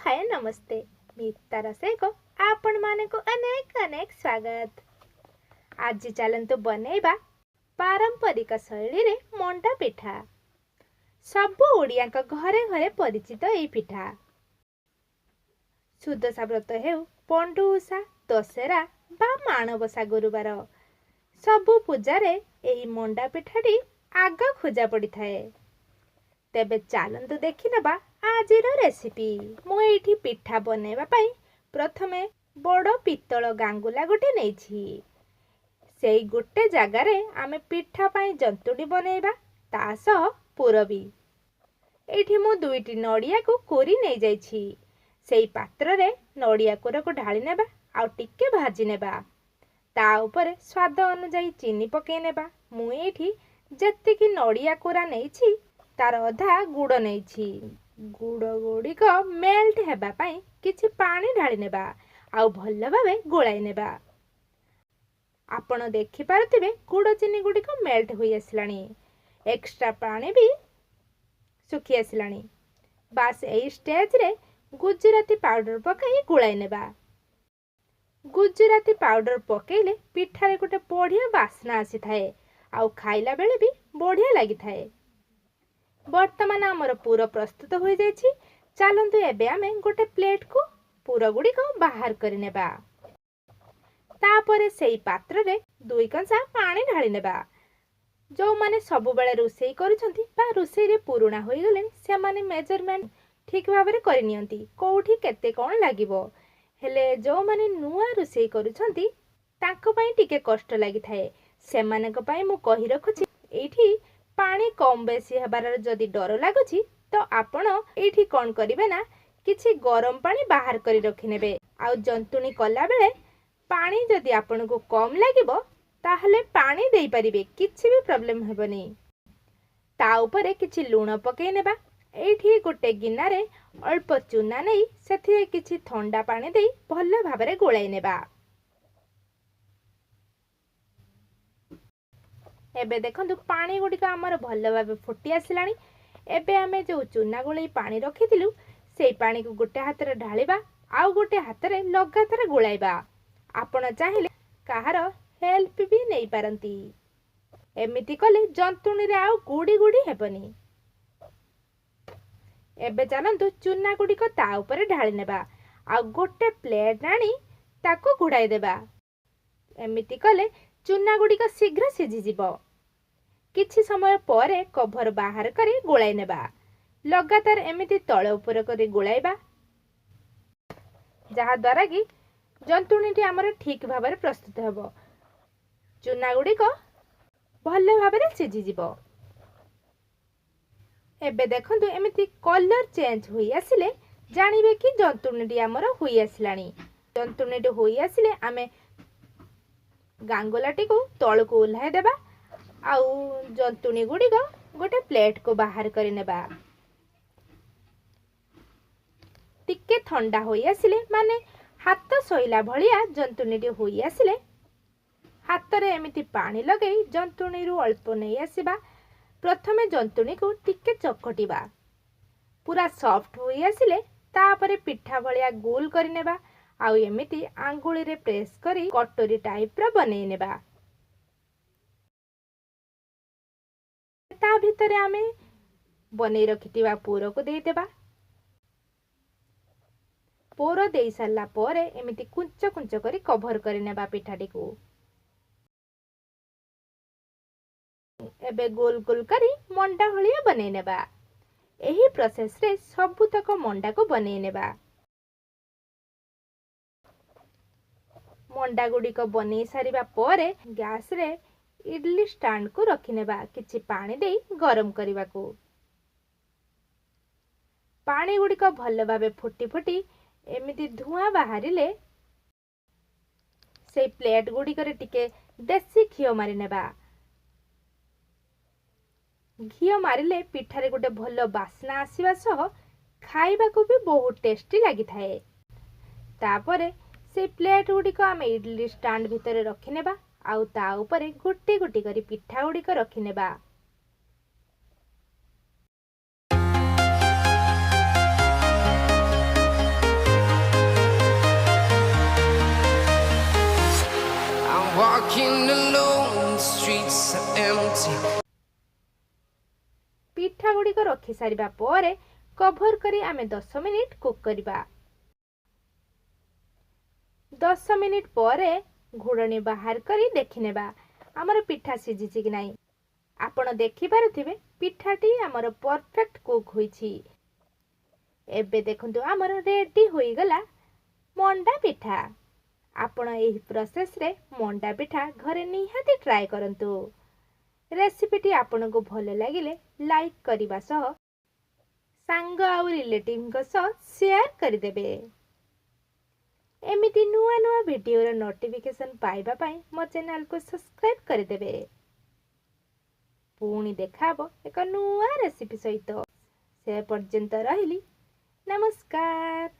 हाय नमस्ते meter Seiko आपण मानको अनेक अनेक स्वागत। आज चलंतु बनेबा पारंपरिक शैली रे मंडा पिठा। सब ओडिया का घरे घरे परिचित एई पिठा। सुदशा व्रत हेउ पंडुउषा दशहरा बा माणबसा गुरुवार सबु पूजारे एई मंडा पिठाटी आग खोजा पड़ी थाए। तेबे चलंतु देखि नबा आजिर रेसिपी। मु एठी पिठा बनेबा पई प्रथमे बड़ पित्तल गांगुला गोटे नेछि। सेई गोटे जगारे आमे पिठा पई जंतुडी बनेबा ता सह पुरबी। एठी मु दुईटी नडिया को कोरी नै जाइछि। सेई पात्र रे नडिया कोरा को ढाली नेबा आ टिके भाजी नेबा। ता ऊपर स्वाद अनुसार चीनी पके नेबा। मु एठी जत्तिकी नडिया कोरा नेछि तार अधा गुड़ नेछि। गुड़ गुड़िक मेल्ट हेबा पई किछि पानी ढाली नेबा आउ भल्ल भाबे गोळाई नेबा। आपण देखि पारुथिबे गुड़ चीनी गुड़िक मेल्ट होई आसलानी। एक्स्ट्रा पानी भी सुखी आसलानी। बास एई स्टेज रे गुजराती पाउडर पकाई गोळाई नेबा। गुजराती पाउडर पकेइले पिठारे गोटे बढ़िया बास्ना आसी थाए आउ खाइला बेले भी बढ़िया लागि थाए। वर्तमान आमर पूरा प्रस्तुत हो जाइछि। चलंतु एबे आमे गोटे प्लेट को पूरा गुडी को बाहर करि नेबा। तापरे सेई पात्र रे 2 कंसा पानी ढाली नेबा। जो माने सब बेले रोसेई करूछंती बा रोसेई रे पुरुणा होई गलेन से माने मेजरमेंट ठीक भाबरे करि नियंती कोठी केते कोन लागिवो। हेले जो माने नुआ रोसेई करूछंती तांको पई टिके कष्ट लागि थाए। से माने को पई मु कहि रखुछि एठी पानी कम बेसी हेबार जदि डर लागुछि तो आपण एठी कोन करिवे ना किछि गरम पानी बाहर करि रखि नेबे। आ जंतुनी कला बेले पानी जदि आपण को कम लागिवो ताहले पानी देई परिबे किछि भी प्रॉब्लम हेबनी। ता ऊपर किछि लूण पकेइ नेबा। एठी गोटे गिनारे अल्प चूना नै सेथिरे किछि ठंडा पानी देई भल्ल भाबरे गोळाई नेबा। एबे देखंतु पानी गुडी का हमर भल्ल भाबे फुटी आसिलानी। एबे आमे जो चूना गोळई पानी रखिथिलु सेई पानी को गोटे हाथ रे ढालिबा आउ गोटे हाथ रे लगातार गोळाइबा। आपण चाहिले काहार हेल्प भी नै पारंती। एमिति कले जंतुनी रे आउ गुडी गुडी हेबनी। एबे चलंतु चूना गुडी को ता ऊपर ढाली नेबा आ गोटे प्लेट आनी ताको घुडाई देबा। एमिति कले चूना गुडी को शीघ्र सिझी जिवो। किछि समय परे कभर बाहर करी गोळाई नेबा। लगातार एमिति तळे ऊपर करी गोळाइबा जहा द्वारा कि जंतुनीटी हमर ठीक भाबरे प्रस्तुत हेबो। चूना गुडी को भल्ले भाबरे सिझी जिवो। एबे देखंतु एमिति कलर चेंज होई आसिले जानिबे कि जंतुनीटी हमर होई आसिलानी। जंतुनीटी होई आसिले आमे गांगोलाटी को तळ को उल्हाय देबा आउ जंतुनी गुडी को गोटे प्लेट को बाहर करि नेबा। टिके ठंडा होई आसिले माने हाथ सोइला भलिया जंतुनीटी होई आसिले हाथ रे एमिति पानी लगेई जंतुनी रु अल्प नै आसीबा। प्रथमे जंतुनी को टिके चकटिबा। पूरा सॉफ्ट होई आसिले तापरे पिठा भलिया गोल करि नेबा आउ एमिति आंगुली रे प्रेस करी कटोरी टाइप रो बनै नेबा। ता भितरे आमे बनै रखितिबा पूरो को देई देबा। पूरो देई सारला परे एमिति कुंच कुंच करी कवर करि नेबा पिठाटी को। एबे गोल गोल करी मंडा भलिया बनै नेबा। एही प्रोसेस रे सबुतक मंडा को बनै नेबा। मंडा गुडी को बनै सारिबा परे गैस रे इडली स्टैंड को रखि नेबा किछि पानी देई गरम करिबा को। पानी गुडी को भल्ल भाबे फुटी फुटी एमिति धुआं बाहरिले से प्लेट गुडी करे टिके देसी घियो मारि नेबा। घियो मारिले पिठारे गोटे भल्ल बास्ना आसीबा सह खाइबा को भी बहुत टेस्टी लागि थाए। तापरे से प्लेट गुडी को आमे इडली स्टैंड भितरे रखि नेबा आउ ता ऊपर गोटी गोटी करी पिठा गुडी को रखि नेबा। रखी सारिबा परे कभर करी आमे 10 मिनिट कुक करिबा। 10 मिनिट परे घोड़णी बाहर करी देखि नेबा हमर पिठा सिझिछि कि नाही। आपण देखि पारुथिबे पिठाटी हमर परफेक्ट कुक होईछि। एबे देखंतु हमर रेडी होई गला मंडा पिठा। आपण एही प्रोसेस रे मंडा पिठा घरे निहाती ट्राई करंतु। रेसिपीटी आपण को भले लागिले लाइक करिबा सह सांग आउ रिलेटिव को सह शेयर करि देबे। एमिति नुआ नुआ वीडियो रो नोटिफिकेशन पाइबा पई मो चैनल को सब्सक्राइब करि देबे। पुणी देखाबो एक नुआ रेसिपी सहित। से पर्यंत रहिली नमस्कार।